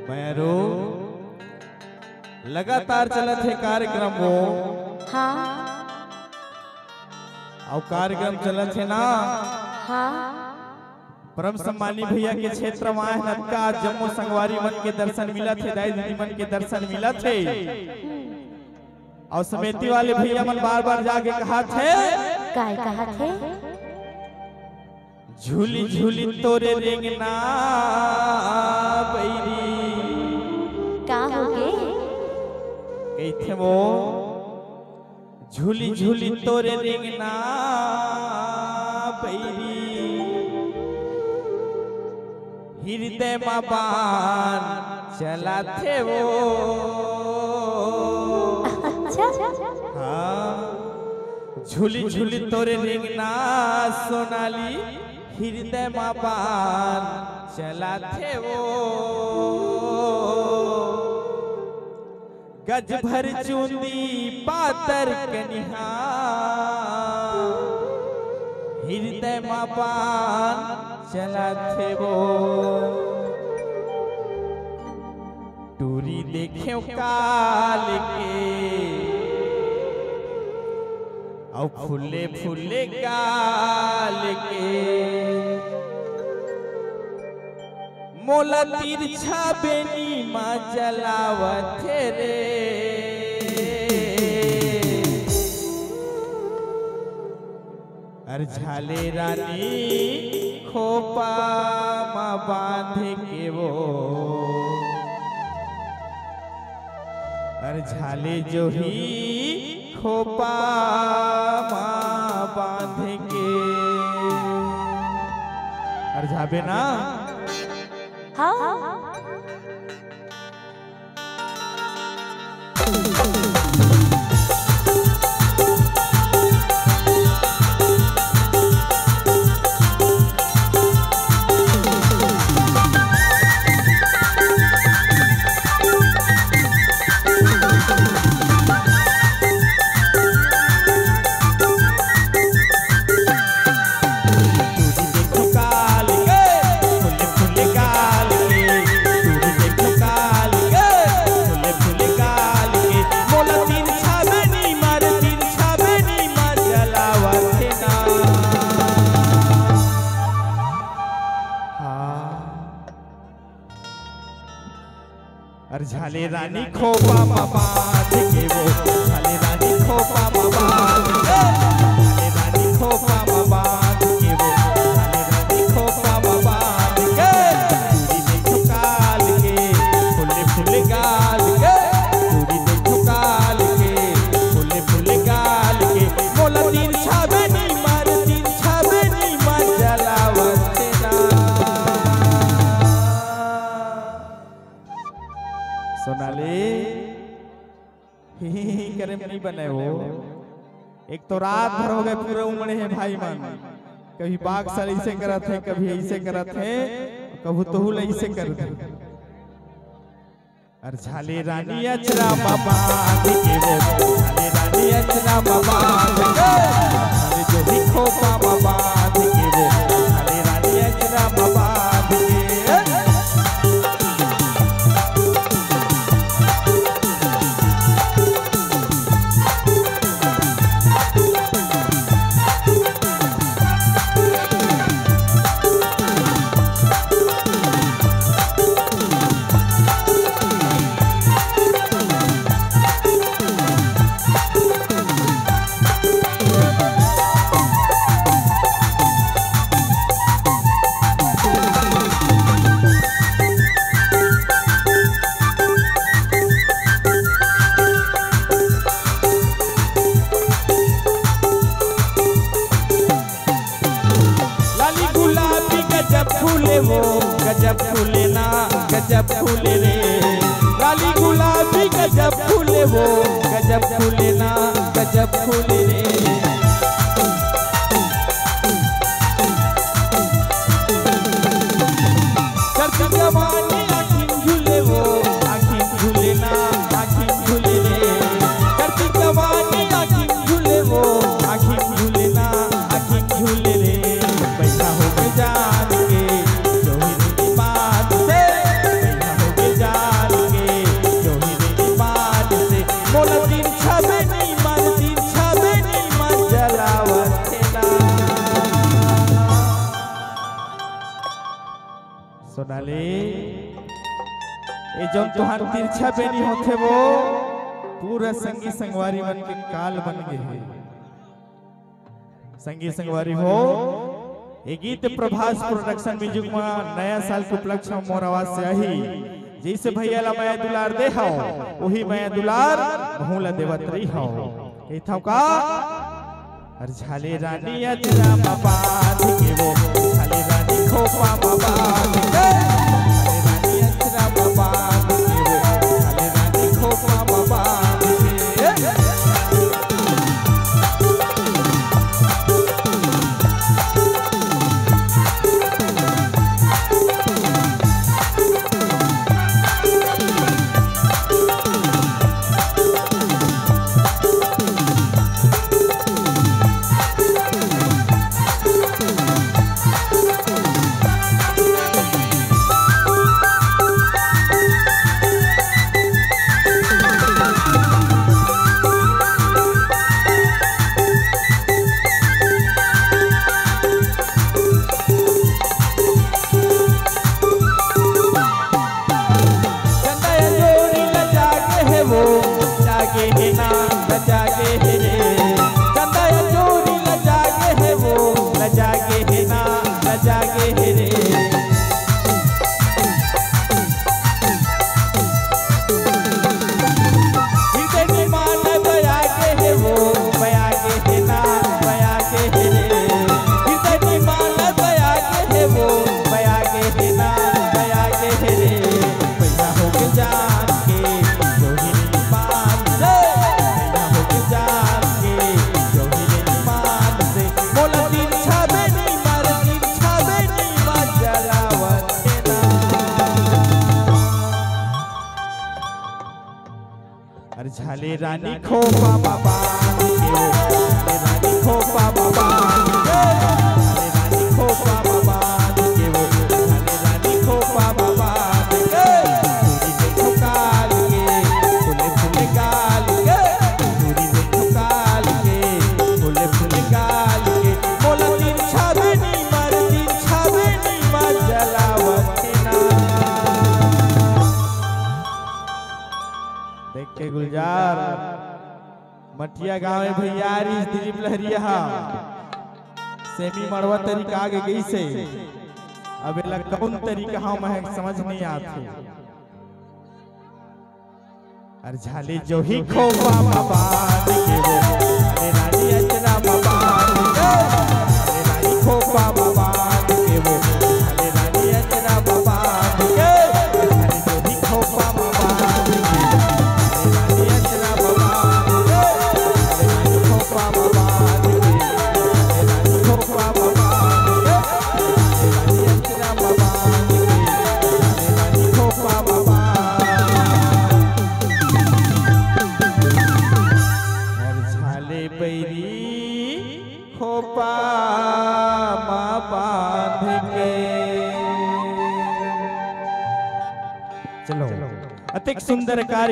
Marrow लगातार चलत है कार्यक्रम वो। हाँ और कार्यक्रम चलत है ना। हाँ परम सम्मानी भैया के क्षेत्र में नतका जम्मू संगवारी मन के दर्शन मिला थे, दाई दीदी मन के दर्शन मिला थे। और समिति वाले भैया मन बार बार जाके कहा थे, काय कहा थे? झूली झूली तोरे रेंगना बैरी का हो गे? कहते वो झूली झूली तोरे रेंगना बैरी हृदय में बाण चला थे वो। अच्छा हाँ झूली झूली तोरे रेंगना सोनाली हृदय में बाण चला थे वो। गज भर चूंदी पातर कनिहा हृदय में बाण चला थे वो। टूरी देखे काल के और फूले फूले गाल के मोला तिरछा बेनी माँ जलावत रे। अर झाले रानी खोपा माँ बांध के वो। अर झाले जो ही खोपा माँ बांध के। अर झाबे ना। हाँ झाले रानी खोपा बांध के वो। झाले रानी खोपा बांध के। झाले रानी खोपा बांध के वो। झाले रानी खोपा बांध के। चूड़ी देखो काल के फुले फुले गाल के। चूड़ी देखो काल के फुले फुले गाल के मोला तिरछा बेनी मार जलावत ना। सोनाली करे नहीं बने वो। एक तो रात भर हो गए पूरे उमड़े हैं भाई मन। कभी बाग सर ऐसे करत है, कभी ऐसे करत है, कभी तो ऐसे करत है। और झाले रानी अचरा बांध के वो। झाले रानी अचरा बांध के। झाले जो भी खोपा बांध के वो। झाले रानी अचरा बांध के। गजब फूले ना गजब फूले रे। लाली गुलाबी गजब फूले वो। गजब फूले ना गजब फूले रे। करती जवानी आँखिन झूले वो। आँखिन झूले ना आँखिन झूले रे। करती जवानी आँखिन झूले वो। आँखिन झूले ना सोनाली ये जो तुहार तिरछा बेनी होते वो पूरा संगी संगवारी बन के काल बन गए हैं। संगी संगवारी हो ये गीत प्रभास प्रोडक्शन म्यूजिक में नया साल के उपलक्ष्य में मोर आवाज से आई जैसे भैया ला मैं दुलार दे हो वही मैं दुलार भूला देवत रही हो ये था का हर झाले रानी अजरा बाबाद के वो झाले रानी खोपा बाबाद के झाले रानी अजरा बाबाद के वो झाले रानी खोपा बाबाद के झाले रानी खोपा बाबा झाले रानी खोपा बाबा झाले रानी खोपा बाबा के वो झाले रानी खोपा बाबा दूरी से ठुकाल के फूले फूले गाल के दूरी से ठुकाल के फूले फूले गाल के बोला तीन छावे नी मार जलावत ना देख के गुलजार मटिया गाँव भैयारी दिलीप लहरिया सेमी मड़वा तरीका आगे गई से अब कौन तरीका हम है समझ नहीं आते अरे झाले जो ही खोपा बाबा के वो अरे रानी अचरा बाबा अरे रानी खोपा बाबा के वो अरे रानी अचरा बाबा झाले जो ही खोपा बाबा खोपा माँ बांध के चलो अतिक सुंदर कार्य